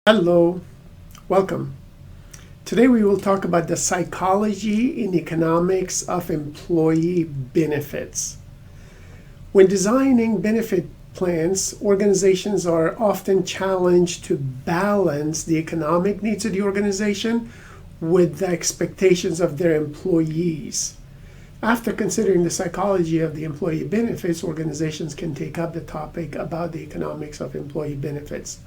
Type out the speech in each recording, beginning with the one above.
Hello, welcome. Today we will talk about the psychology and economics of employee benefits. When designing benefit plans, organizations are often challenged to balance the economic needs of the organization with the expectations of their employees. After considering the psychology of the employee benefits, organizations can take up the topic about the economics of employee benefits.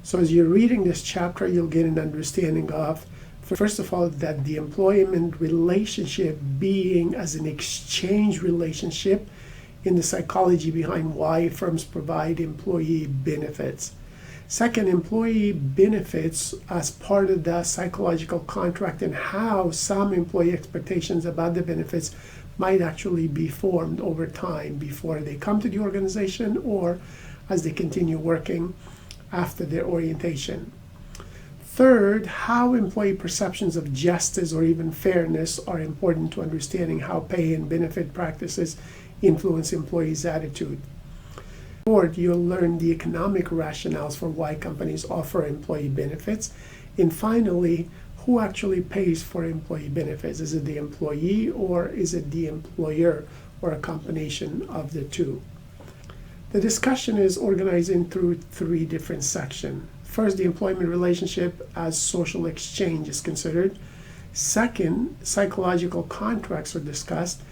So as you're reading this chapter, you'll get an understanding of, first of all, that the employment relationship being as an exchange relationship in the psychology behind why firms provide employee benefits. Second, employee benefits as part of the psychological contract and how some employee expectations about the benefits might actually be formed over time before they come to the organization or as they continue working after their orientation. Third, how employee perceptions of justice or even fairness are important to understanding how pay and benefit practices influence employees' attitude. Fourth, you'll learn the economic rationales for why companies offer employee benefits. And finally, who actually pays for employee benefits? Is it the employee or is it the employer, or a combination of the two? The discussion is organized through three different sections. First, the employment relationship as social exchange is considered. Second, psychological contracts are discussed.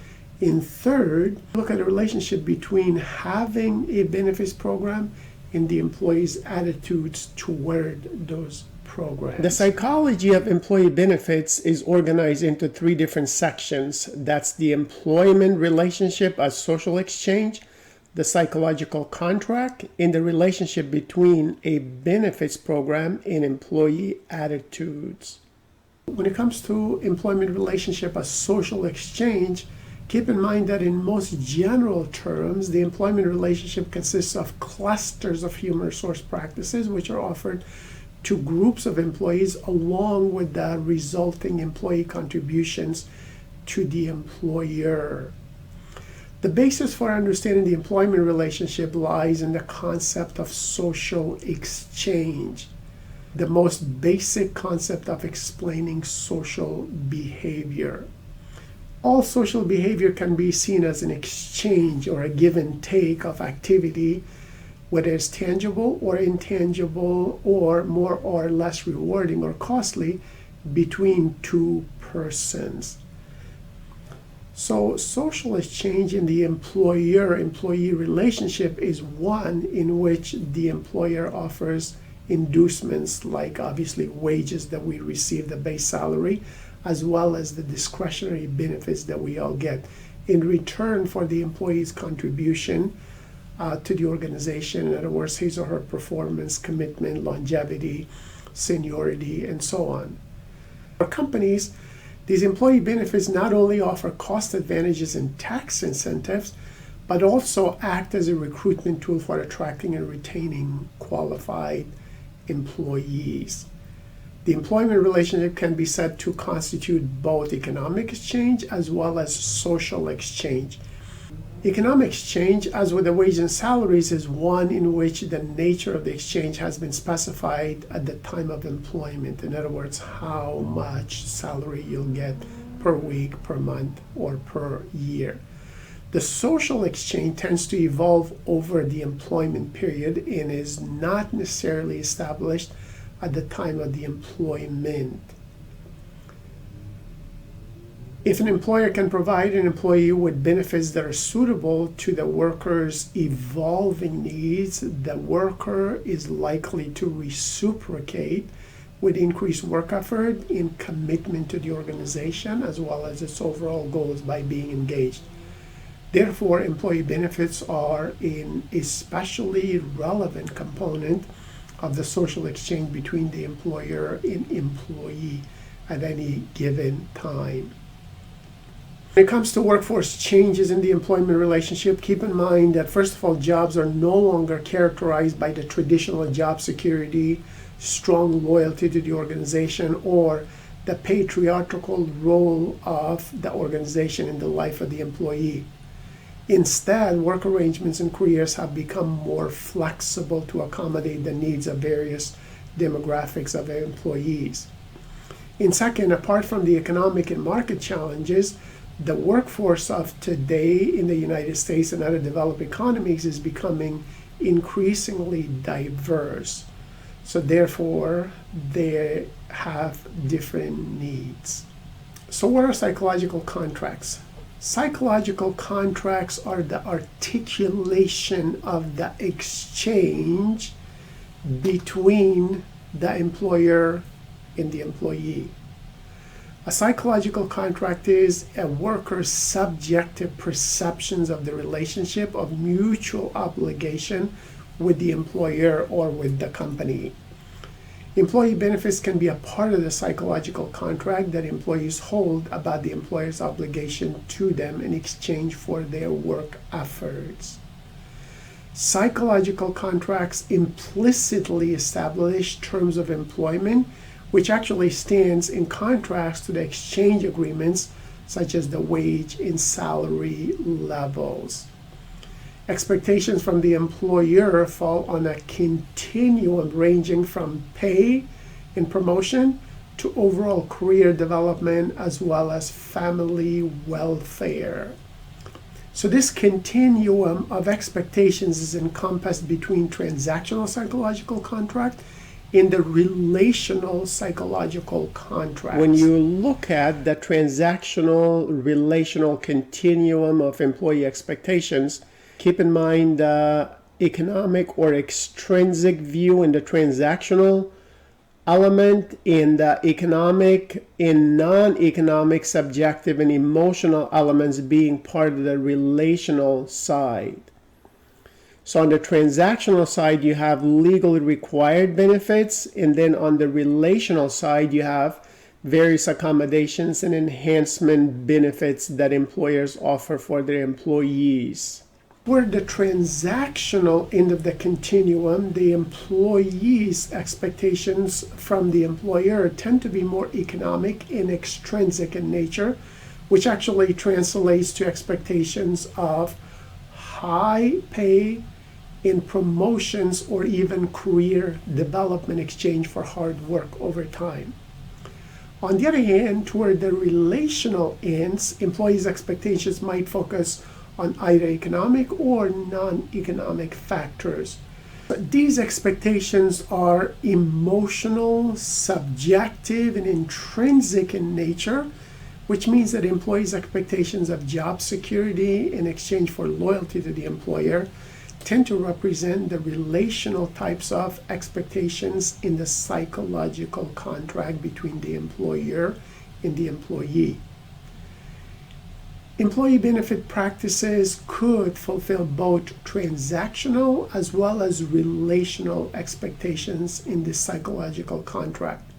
And third, look at the relationship between having a benefits program and the employees' attitudes toward those programs. The psychology of employee benefits is organized into three different sections. That's the employment relationship as social exchange, the psychological contract, and the relationship between a benefits program and employee attitudes. When it comes to employment relationship as social exchange, keep in mind that in most general terms, the employment relationship consists of clusters of human resource practices which are offered to groups of employees along with the resulting employee contributions to the employer. The basis for understanding the employment relationship lies in the concept of social exchange, the most basic concept of explaining social behavior. All social behavior can be seen as an exchange or a give and take of activity, whether it's tangible or intangible or more or less rewarding or costly, between two persons. So social exchange in the employer-employee relationship is one in which the employer offers inducements like obviously wages that we receive, the base salary, as well as the discretionary benefits that we all get in return for the employee's contribution to the organization. In other words, his or her performance, commitment, longevity, seniority, and so on. For companies, these employee benefits not only offer cost advantages and tax incentives, but also act as a recruitment tool for attracting and retaining qualified employees. The employment relationship can be said to constitute both economic exchange as well as social exchange. Economic exchange, as with the wages and salaries, is one in which the nature of the exchange has been specified at the time of employment. In other words, how much salary you'll get per week, per month, or per year. The social exchange tends to evolve over the employment period and is not necessarily established at the time of the employment. If an employer can provide an employee with benefits that are suitable to the worker's evolving needs, the worker is likely to reciprocate with increased work effort and commitment to the organization as well as its overall goals by being engaged. Therefore, employee benefits are an especially relevant component of the social exchange between the employer and employee at any given time. When it comes to workforce changes in the employment relationship, keep in mind that first of all, jobs are no longer characterized by the traditional job security, strong loyalty to the organization, or the patriarchal role of the organization in the life of the employee. Instead, work arrangements and careers have become more flexible to accommodate the needs of various demographics of employees. And second, apart from the economic and market challenges, the workforce of today in the United States and other developed economies is becoming increasingly diverse. So therefore, they have different needs. So what are psychological contracts? Psychological contracts are the articulation of the exchange between the employer and the employee. A psychological contract is a worker's subjective perceptions of the relationship of mutual obligation with the employer or with the company. Employee benefits can be a part of the psychological contract that employees hold about the employer's obligation to them in exchange for their work efforts. Psychological contracts implicitly establish terms of employment, which actually stands in contrast to the exchange agreements such as the wage and salary levels. Expectations from the employer fall on a continuum ranging from pay and promotion to overall career development as well as family welfare. So this continuum of expectations is encompassed between transactional psychological contract and the relational psychological contract. When you look at the transactional relational continuum of employee expectations, keep in mind the economic or extrinsic view in the transactional element, in the economic and non-economic subjective and emotional elements being part of the relational side. So on the transactional side, you have legally required benefits, and then on the relational side, you have various accommodations and enhancement benefits that employers offer for their employees. Toward the transactional end of the continuum, the employee's expectations from the employer tend to be more economic and extrinsic in nature, which actually translates to expectations of high pay in promotions or even career development in exchange for hard work over time. On the other hand, toward the relational ends, employees' expectations might focus on either economic or non-economic factors. But these expectations are emotional, subjective, and intrinsic in nature, which means that employees' expectations of job security in exchange for loyalty to the employer tend to represent the relational types of expectations in the psychological contract between the employer and the employee. Employee benefit practices could fulfill both transactional as well as relational expectations in the psychological contract.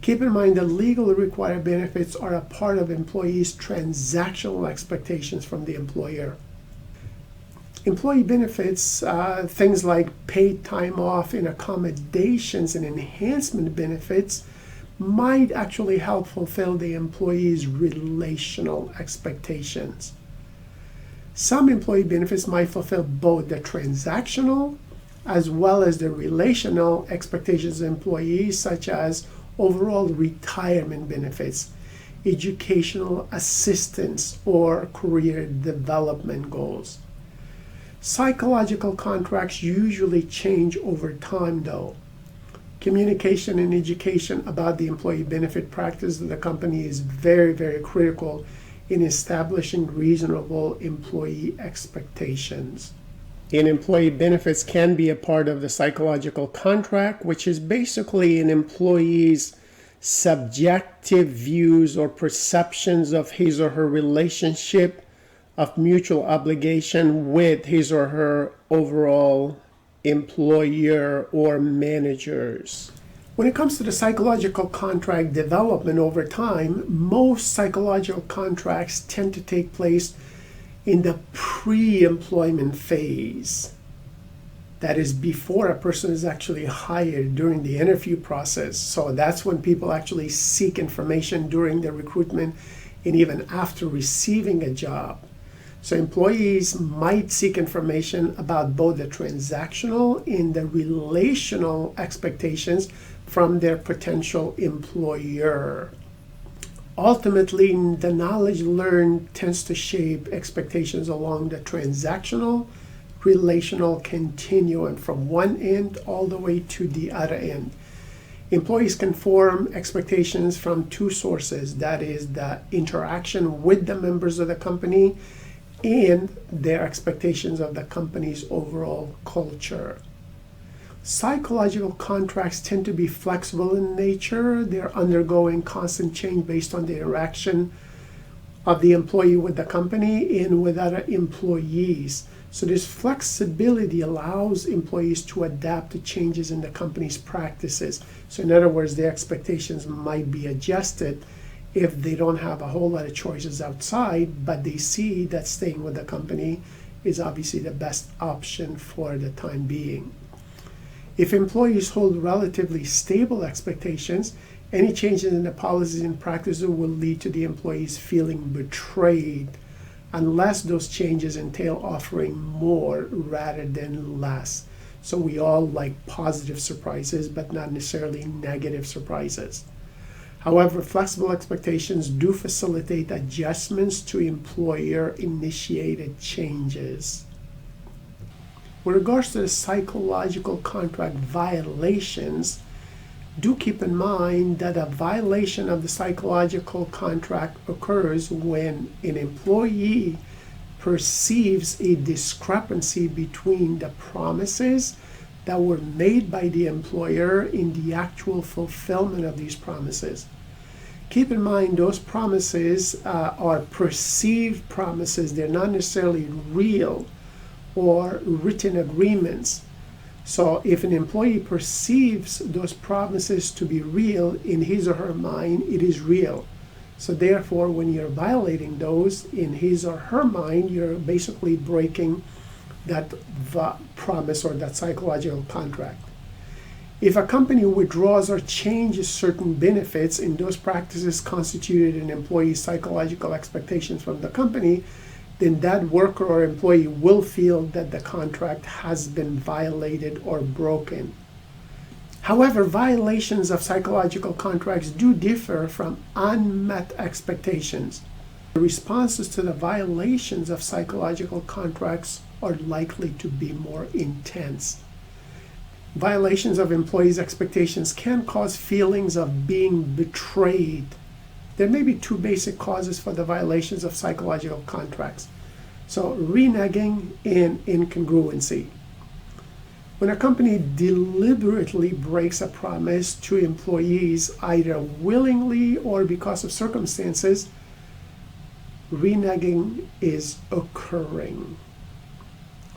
Keep in mind that legally required benefits are a part of employees' transactional expectations from the employer. Employee benefits, things like paid time off and accommodations and enhancement benefits, might actually help fulfill the employee's relational expectations. Some employee benefits might fulfill both the transactional as well as the relational expectations of employees, such as overall retirement benefits, educational assistance, or career development goals. Psychological contracts usually change over time, though. Communication and education about the employee benefit practice of the company is very, very critical in establishing reasonable employee expectations. And employee benefits can be a part of the psychological contract, which is basically an employee's subjective views or perceptions of his or her relationship of mutual obligation with his or her overall employer or managers. When it comes to the psychological contract development over time, most psychological contracts tend to take place in the pre-employment phase. That is before a person is actually hired, during the interview process. So that's when people actually seek information during the recruitment and even after receiving a job. So employees might seek information about both the transactional and the relational expectations from their potential employer. Ultimately, the knowledge learned tends to shape expectations along the transactional, relational continuum from one end all the way to the other end. Employees can form expectations from two sources, that is, the interaction with the members of the company and their expectations of the company's overall culture. Psychological contracts tend to be flexible in nature. They're undergoing constant change based on the interaction of the employee with the company and with other employees. So this flexibility allows employees to adapt to changes in the company's practices. So in other words, their expectations might be adjusted if they don't have a whole lot of choices outside, but they see that staying with the company is obviously the best option for the time being. If employees hold relatively stable expectations, any changes in the policies and practices will lead to the employees feeling betrayed unless those changes entail offering more rather than less. So we all like positive surprises, but not necessarily negative surprises. However, flexible expectations do facilitate adjustments to employer-initiated changes. With regards to the psychological contract violations, do keep in mind that a violation of the psychological contract occurs when an employee perceives a discrepancy between the promises that were made by the employer in the actual fulfillment of these promises. Keep in mind those promises are perceived promises. They're not necessarily real or written agreements. So if an employee perceives those promises to be real in his or her mind, it is real. So therefore, when you're violating those in his or her mind, you're basically breaking that promise or that psychological contract. If a company withdraws or changes certain benefits and those practices constituted an employee's psychological expectations from the company, then that worker or employee will feel that the contract has been violated or broken. However, violations of psychological contracts do differ from unmet expectations. The responses to the violations of psychological contracts are likely to be more intense. Violations of employees' expectations can cause feelings of being betrayed. There may be two basic causes for the violations of psychological contracts. So reneging and incongruency. When a company deliberately breaks a promise to employees, either willingly or because of circumstances, reneging is occurring.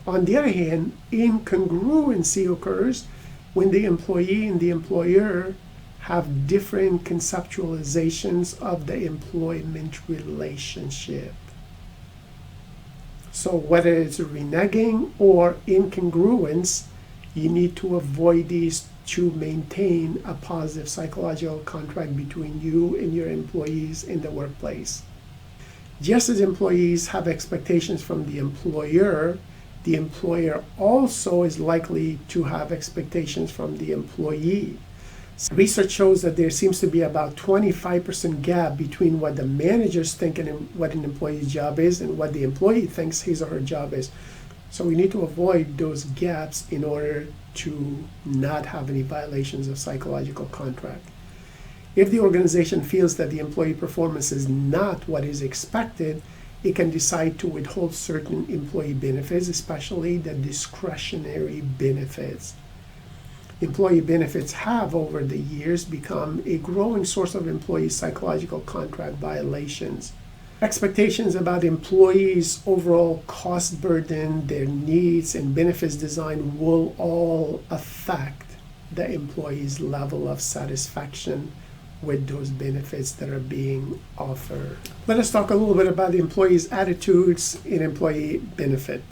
On the other hand, incongruency occurs when the employee and the employer have different conceptualizations of the employment relationship. So whether it's reneging or incongruence, you need to avoid these to maintain a positive psychological contract between you and your employees in the workplace. Just as employees have expectations from the employer also is likely to have expectations from the employee. Research shows that there seems to be about 25% gap between what the managers think and what an employee's job is and what the employee thinks his or her job is. So we need to avoid those gaps in order to not have any violations of psychological contract. If the organization feels that the employee performance is not what is expected, it can decide to withhold certain employee benefits, especially the discretionary benefits. Employee benefits have, over the years, become a growing source of employee psychological contract violations. Expectations about employees' overall cost burden, their needs, and benefits design will all affect the employee's level of satisfaction with those benefits that are being offered. Let us talk a little bit about the employees' attitudes in employee benefit.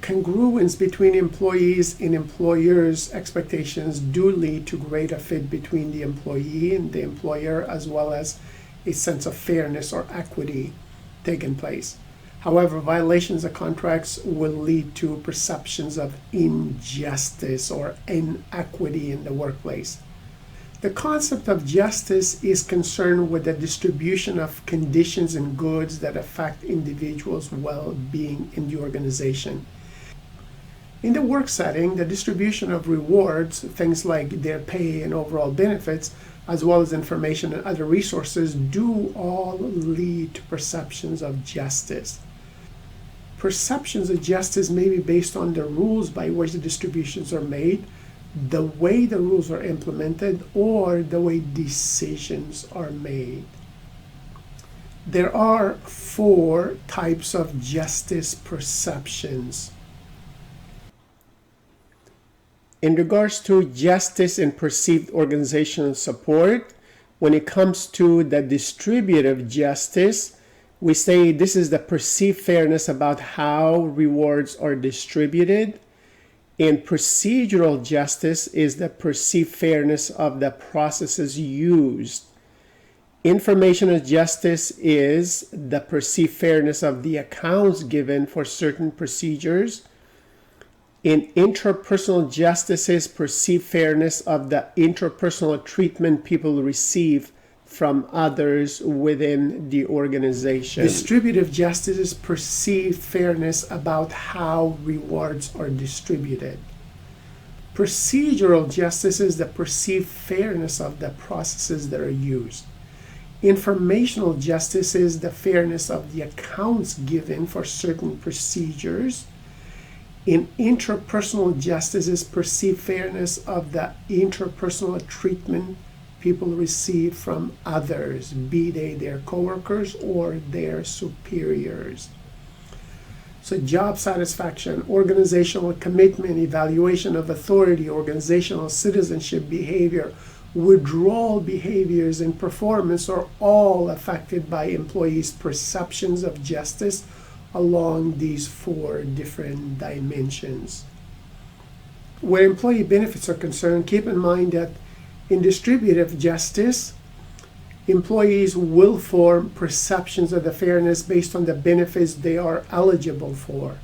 Congruence between employees and employers' expectations do lead to greater fit between the employee and the employer, as well as a sense of fairness or equity taking place. However, violations of contracts will lead to perceptions of injustice or inequity in the workplace. The concept of justice is concerned with the distribution of conditions and goods that affect individuals' well-being in the organization. In the work setting, the distribution of rewards, things like their pay and overall benefits, as well as information and other resources, do all lead to perceptions of justice. Perceptions of justice may be based on the rules by which the distributions are made, the way the rules are implemented, or the way decisions are made. There are 4 types of justice perceptions. In regards to justice and perceived organizational support, when it comes to the distributive justice, we say this is the perceived fairness about how rewards are distributed. And procedural justice is the perceived fairness of the processes used. Informational justice is the perceived fairness of the accounts given for certain procedures. In interpersonal justice is perceived fairness of the interpersonal treatment people receive from others within the organization. Distributive justice is perceived fairness about how rewards are distributed. Procedural justice is the perceived fairness of the processes that are used. Informational justice is the fairness of the accounts given for certain procedures. In interpersonal justice is perceived fairness of the interpersonal treatment people receive from others, be they their coworkers or their superiors. So job satisfaction, organizational commitment, evaluation of authority, organizational citizenship behavior, withdrawal behaviors, and performance are all affected by employees' perceptions of justice along these 4 different dimensions. Where employee benefits are concerned, keep in mind that in distributive justice, employees will form perceptions of the fairness based on the benefits they are eligible for.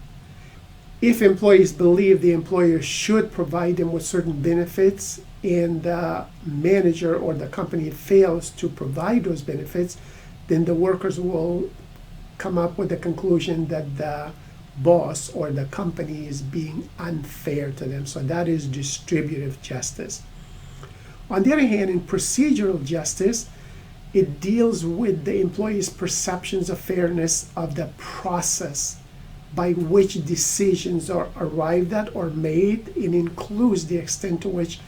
If employees believe the employer should provide them with certain benefits and the manager or the company fails to provide those benefits, then the workers will come up with the conclusion that the boss or the company is being unfair to them. So that is distributive justice. On the other hand, in procedural justice, it deals with the employee's perceptions of fairness of the process by which decisions are arrived at or made, and includes the extent to which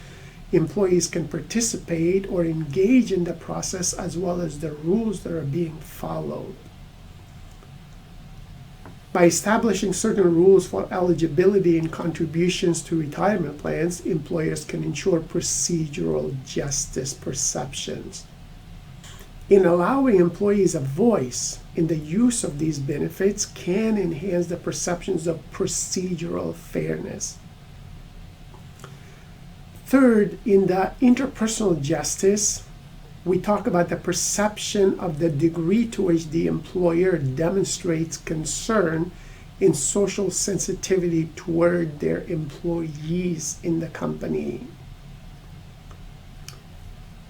employees can participate or engage in the process, as well as the rules that are being followed. By establishing certain rules for eligibility and contributions to retirement plans, employers can ensure procedural justice perceptions. In allowing employees a voice in the use of these benefits can enhance the perceptions of procedural fairness. Third, in the interpersonal justice, we talk about the perception of the degree to which the employer demonstrates concern and social sensitivity toward their employees in the company.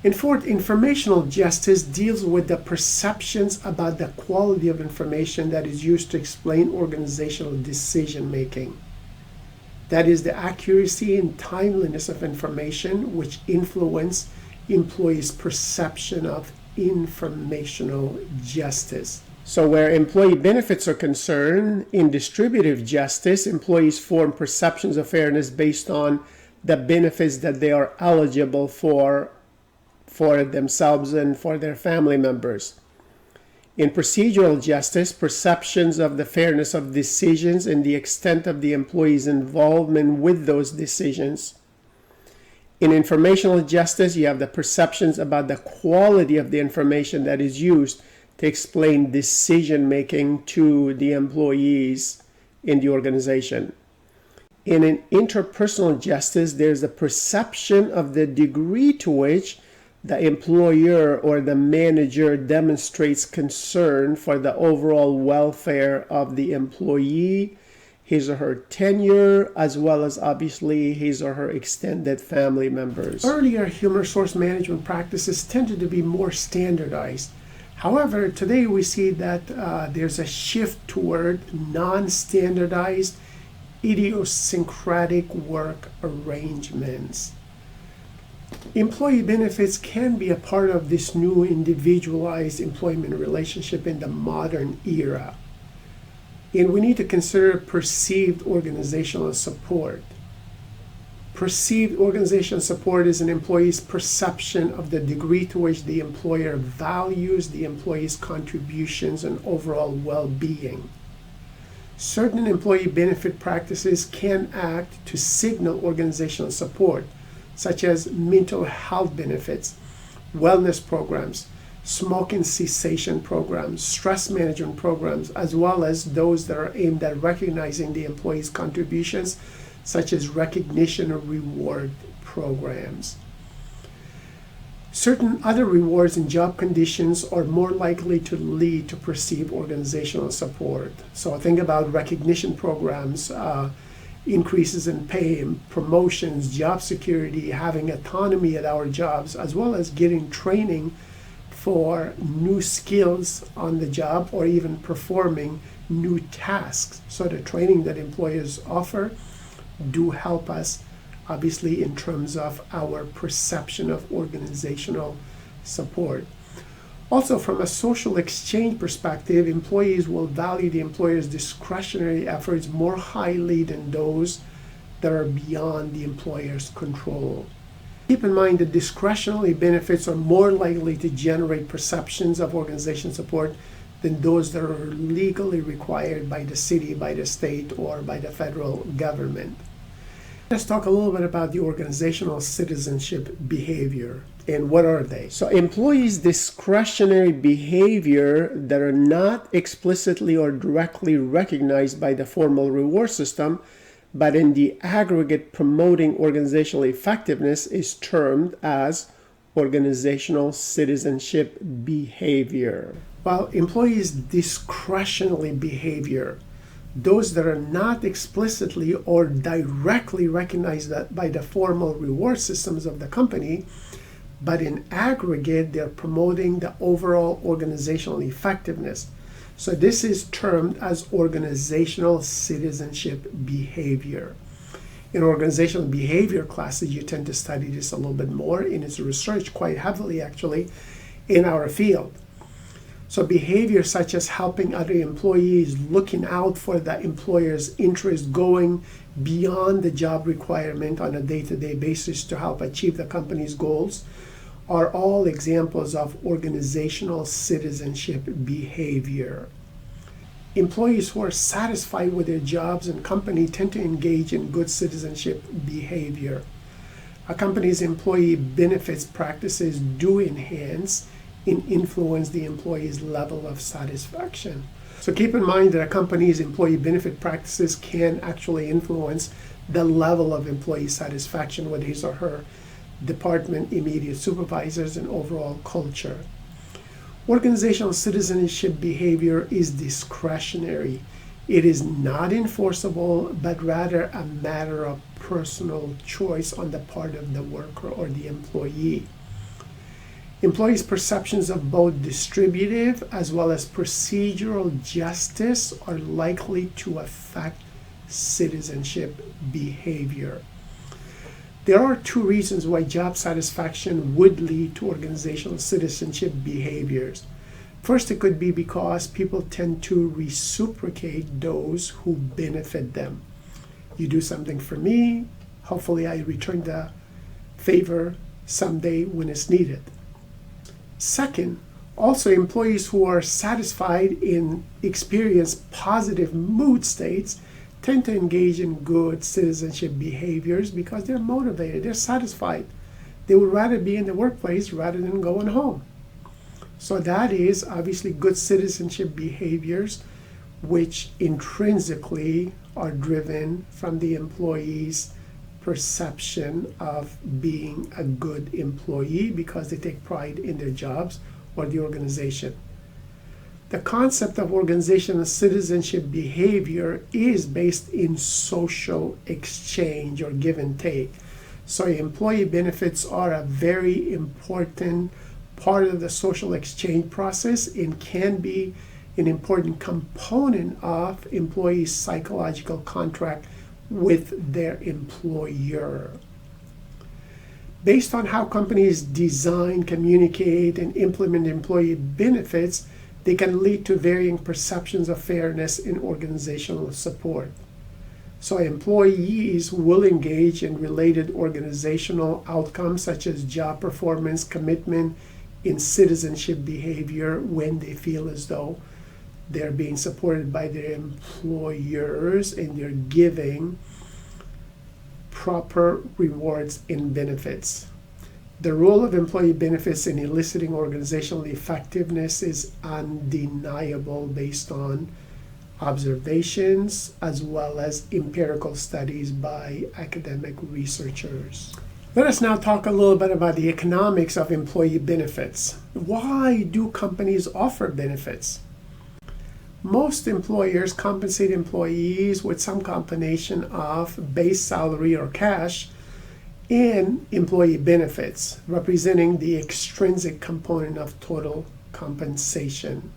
And fourth, informational justice deals with the perceptions about the quality of information that is used to explain organizational decision making. That is, the accuracy and timeliness of information which influence employees' perception of informational justice. So where employee benefits are concerned, in distributive justice, employees form perceptions of fairness based on the benefits that they are eligible for themselves and for their family members. In procedural justice, perceptions of the fairness of decisions and the extent of the employee's involvement with those decisions. In informational justice, you have the perceptions about the quality of the information that is used to explain decision making to the employees in the organization. In an interpersonal justice, there's a perception of the degree to which the employer or the manager demonstrates concern for the overall welfare of the employee, his or her tenure, as well as obviously his or her extended family members. Earlier, human resource management practices tended to be more standardized. However, today we see that there's a shift toward non-standardized, idiosyncratic work arrangements. Employee benefits can be a part of this new individualized employment relationship in the modern era. And we need to consider perceived organizational support. Perceived organizational support is an employee's perception of the degree to which the employer values the employee's contributions and overall well-being. Certain employee benefit practices can act to signal organizational support, such as mental health benefits, wellness programs, smoking cessation programs, stress management programs, as well as those that are aimed at recognizing the employee's contributions, such as recognition or reward programs. Certain other rewards and job conditions are more likely to lead to perceived organizational support. So think about recognition programs, increases in pay, promotions, job security, having autonomy at our jobs, as well as getting training for new skills on the job or even performing new tasks. So the training that employers offer do help us, obviously, in terms of our perception of organizational support. Also, from a social exchange perspective, employees will value the employer's discretionary efforts more highly than those that are beyond the employer's control. Keep in mind that discretionary benefits are more likely to generate perceptions of organizational support than those that are legally required by the city, by the state, or by the federal government. Let's talk a little bit about the organizational citizenship behavior. And what are they? So employees' discretionary behavior that are not explicitly or directly recognized by the formal reward system, but in the aggregate promoting organizational effectiveness, is termed as organizational citizenship behavior. While employees' discretionary behavior, those that are not explicitly or directly recognized by the formal reward systems of the company, but in aggregate, they're promoting the overall organizational effectiveness. So this is termed as organizational citizenship behavior. In organizational behavior classes, you tend to study this a little bit more, and it's researched quite heavily, actually, in our field. So behavior such as helping other employees, looking out for the employer's interest, going beyond the job requirement on a day-to-day basis to help achieve the company's goals, are all examples of organizational citizenship behavior. Employees who are satisfied with their jobs and company tend to engage in good citizenship behavior. A company's employee benefits practices do enhance and influence the employee's level of satisfaction. So keep in mind that a company's employee benefit practices can actually influence the level of employee satisfaction with his or her department, immediate supervisors, and overall culture. Organizational citizenship behavior is discretionary. It is not enforceable, but rather a matter of personal choice on the part of the worker or the employee. Employees' perceptions of both distributive as well as procedural justice are likely to affect citizenship behavior. There are two reasons why job satisfaction would lead to organizational citizenship behaviors. First, it could be because people tend to reciprocate those who benefit them. You do something for me, hopefully I return the favor someday when it's needed. Second, also employees who are satisfied and experience positive mood states tend to engage in good citizenship behaviors because they're motivated, they're satisfied. They would rather be in the workplace rather than going home. So that is obviously good citizenship behaviors, which intrinsically are driven from the employee's perception of being a good employee because they take pride in their jobs or the organization. The concept of organizational citizenship behavior is based in social exchange or give and take. So employee benefits are a very important part of the social exchange process and can be an important component of employees' psychological contract with their employer. Based on how companies design, communicate, and implement employee benefits, they can lead to varying perceptions of fairness in organizational support. So employees will engage in related organizational outcomes such as job performance, commitment, in citizenship behavior when they feel as though they're being supported by their employers and they're giving proper rewards and benefits. The role of employee benefits in eliciting organizational effectiveness is undeniable based on observations as well as empirical studies by academic researchers. Let us now talk a little bit about the economics of employee benefits. Why do companies offer benefits? Most employers compensate employees with some combination of base salary or cash and employee benefits, representing the extrinsic component of total compensation.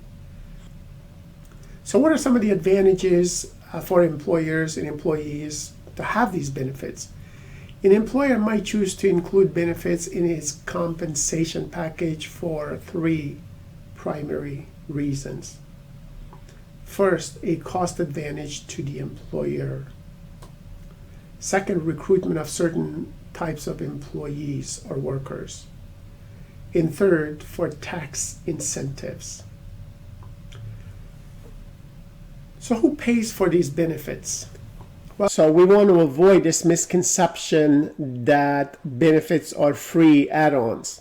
So what are some of the advantages for employers and employees to have these benefits? An employer might choose to include benefits in its compensation package for three primary reasons. First, a cost advantage to the employer. Second, recruitment of certain types of employees or workers. And third, for tax incentives. So who pays for these benefits? Well, so we want to avoid this misconception that benefits are free add-ons.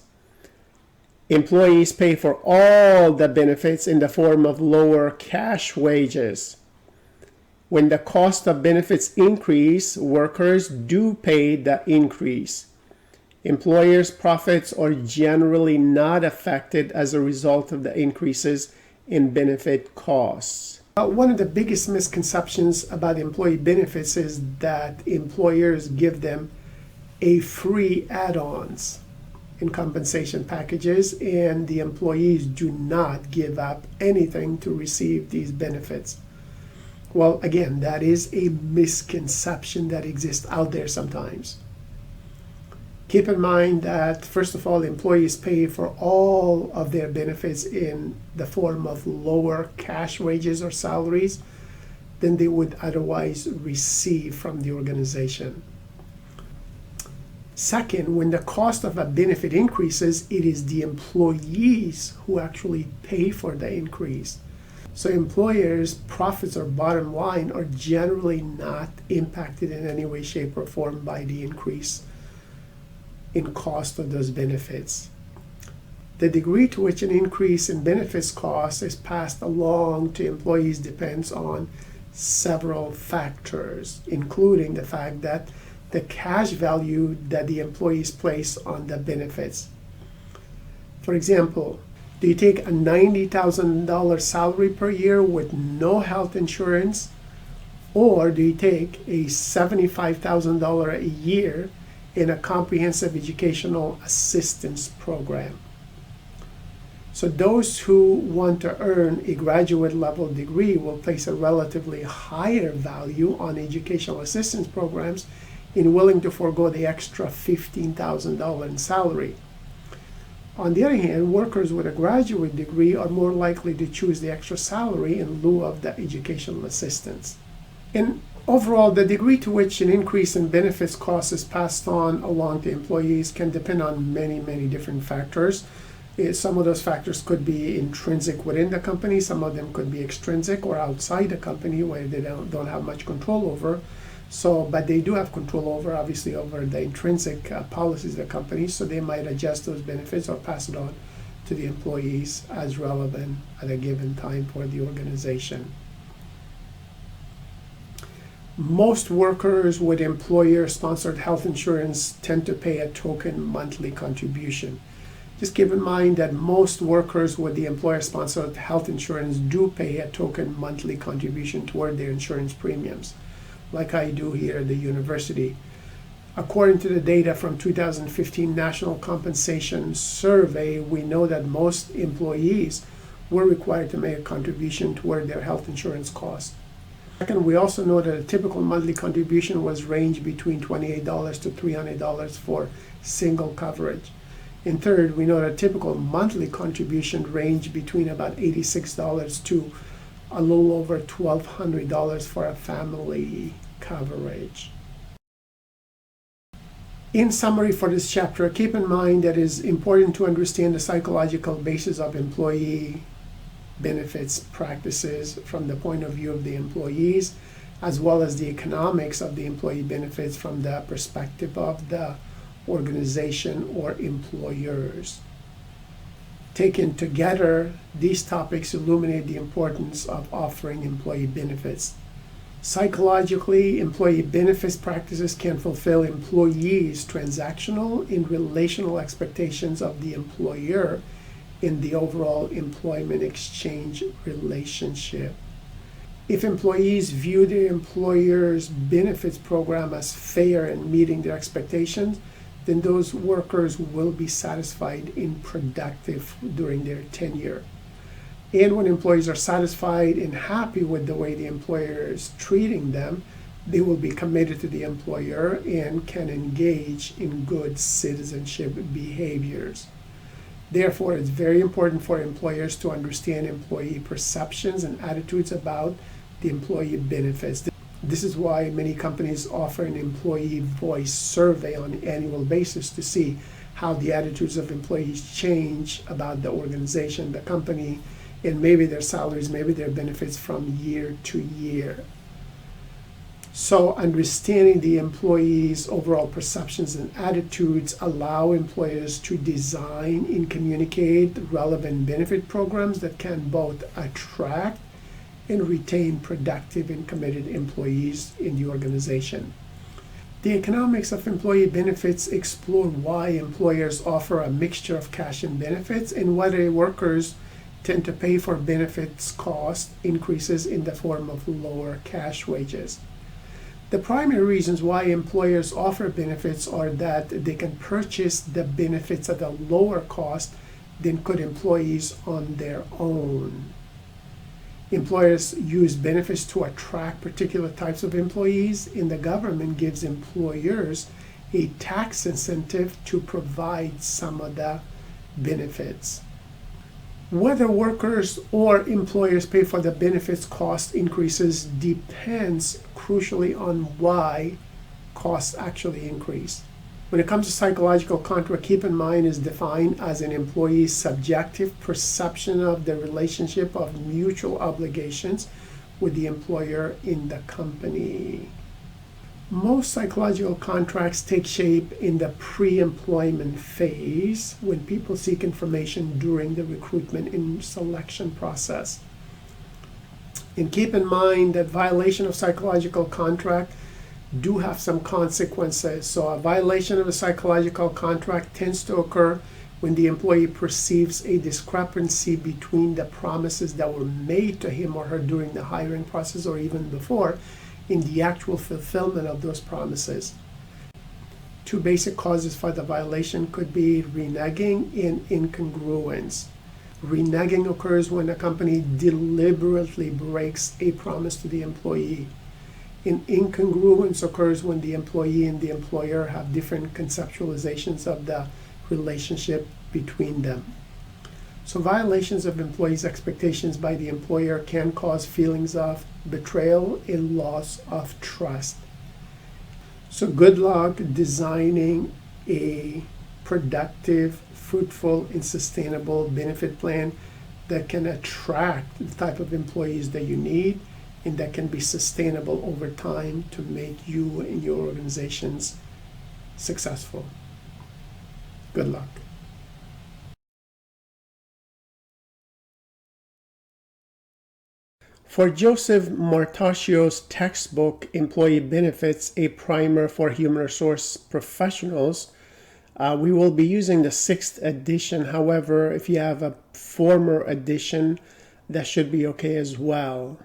Employees pay for all the benefits in the form of lower cash wages. When the cost of benefits increase, workers do pay the increase. Employers' profits are generally not affected as a result of the increases in benefit costs. One of the biggest misconceptions about employee benefits is that employers give them a free add-ons in compensation packages, and the employees do not give up anything to receive these benefits. Well, again, that is a misconception that exists out there sometimes. Keep in mind that, first of all, employees pay for all of their benefits in the form of lower cash wages or salaries than they would otherwise receive from the organization. Second, when the cost of a benefit increases, it is the employees who actually pay for the increase. So employers' profits or bottom line are generally not impacted in any way, shape, or form by the increase in cost of those benefits. The degree to which an increase in benefits cost is passed along to employees depends on several factors, including the fact that the cash value that the employees place on the benefits. For example, do you take a $90,000 salary per year with no health insurance, or do you take a $75,000 a year in a comprehensive educational assistance program? So those who want to earn a graduate level degree will place a relatively higher value on educational assistance programs and willing to forego the extra $15,000 in salary. On the other hand, workers with a graduate degree are more likely to choose the extra salary in lieu of the educational assistance. And overall, the degree to which an increase in benefits costs is passed on along to employees can depend on many, many different factors. Some of those factors could be intrinsic within the company, some of them could be extrinsic or outside the company where they don't have much control over. But they do have control obviously over the intrinsic policies of the company, so they might adjust those benefits or pass it on to the employees as relevant at a given time for the organization. Most workers with employer-sponsored health insurance tend to pay a token monthly contribution. Just keep in mind that most workers with the employer-sponsored health insurance do pay a token monthly contribution toward their insurance premiums, like I do here at the university. According to the data from 2015 National Compensation Survey, we know that most employees were required to make a contribution toward their health insurance costs. Second, we also know that a typical monthly contribution was ranged between $28 to $300 for single coverage. And third, we know that a typical monthly contribution ranged between about $86 to a little over $1,200 for a family coverage. In summary for this chapter, keep in mind that it is important to understand the psychological basis of employee benefits practices from the point of view of the employees, as well as the economics of the employee benefits from the perspective of the organization or employers. Taken together, these topics illuminate the importance of offering employee benefits. Psychologically, employee benefits practices can fulfill employees' transactional and relational expectations of the employer in the overall employment exchange relationship. If employees view their employer's benefits program as fair and meeting their expectations, then those workers will be satisfied and productive during their tenure. And when employees are satisfied and happy with the way the employer is treating them, they will be committed to the employer and can engage in good citizenship behaviors. Therefore, it's very important for employers to understand employee perceptions and attitudes about the employee benefits. This is why many companies offer an employee voice survey on an annual basis to see how the attitudes of employees change about the organization, the company, and maybe their salaries, maybe their benefits from year to year. So understanding the employees' overall perceptions and attitudes allow employers to design and communicate relevant benefit programs that can both attract and retain productive and committed employees in the organization. The economics of employee benefits explore why employers offer a mixture of cash and benefits and whether workers tend to pay for benefits cost increases in the form of lower cash wages. The primary reasons why employers offer benefits are that they can purchase the benefits at a lower cost than could employees on their own. Employers use benefits to attract particular types of employees, and the government gives employers a tax incentive to provide some of the benefits. Whether workers or employers pay for the benefits cost increases depends crucially on why costs actually increase. When it comes to psychological contract, keep in mind is defined as an employee's subjective perception of the relationship of mutual obligations with the employer in the company. Most psychological contracts take shape in the pre-employment phase when people seek information during the recruitment and selection process. And keep in mind that violation of psychological contract do have some consequences. So a violation of a psychological contract tends to occur when the employee perceives a discrepancy between the promises that were made to him or her during the hiring process or even before in the actual fulfillment of those promises. Two basic causes for the violation could be reneging and incongruence. Reneging occurs when a company deliberately breaks a promise to the employee. And incongruence occurs when the employee and the employer have different conceptualizations of the relationship between them. So violations of employees' expectations by the employer can cause feelings of betrayal and loss of trust. So good luck designing a productive, fruitful, and sustainable benefit plan that can attract the type of employees that you need and that can be sustainable over time to make you and your organizations successful. Good luck. For Joseph Martaccio's textbook, Employee Benefits, A Primer for Human Resource Professionals, we will be using the 6th edition. However, if you have a former edition, that should be okay as well.